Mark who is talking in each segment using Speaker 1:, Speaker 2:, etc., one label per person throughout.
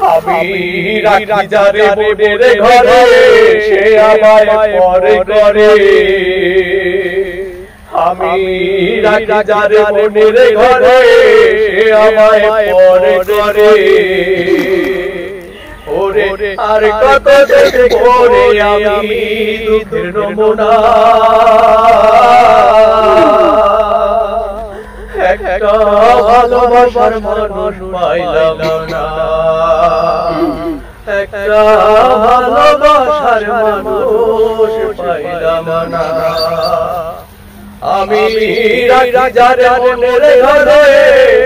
Speaker 1: আমি রাখি যারে মনের ঘরে সে আমায় পরে করে আমি রাখি যারে মনের ঘরে সে আমায় পরে করে ওরে আর কত দেখবো রে আমি দুঃখের নমুনা একটা ভালোবাসার মানুষ পাইলাম না একটা ভালোবাসার মানুষ পাইলাম না আমি রাখি যারে মনের ঘরে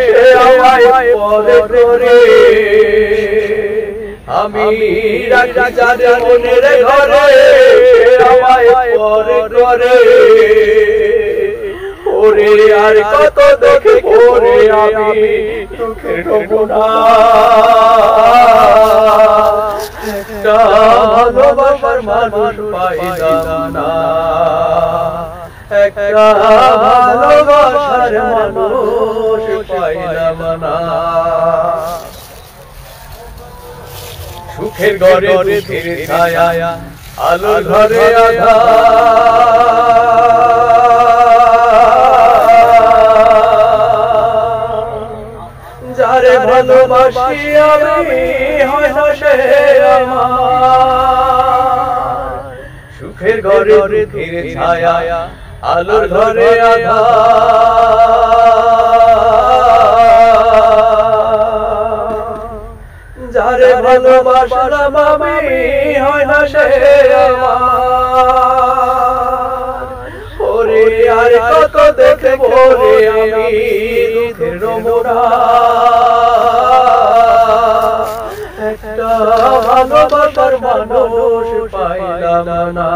Speaker 1: সে আমায় পরে করে আমি রাখি যারে মনের ঘরে সে আমায় পরে করে ওরে আর কত দেখবো রে আমি দুঃখের নমুনা একটা ভালোবাসার মানুষ পাইলাম না একটা ভালোবাসার মানুষ পাইলাম না সুখের ঘরে দুঃখের ছায়া আলোর ঘরে যারে ভালোবাসি আমি হয় না সে আমার সুখের ঘরে দুঃখের ছায়া আলোর ঘরে যারে ভালোবাসলাম আমি হয় না সে আমার ওরে আর কত দেখবো রে আমি দুঃখের নমুনা একটা ভালোবাসার মানুষ পাইলাম না।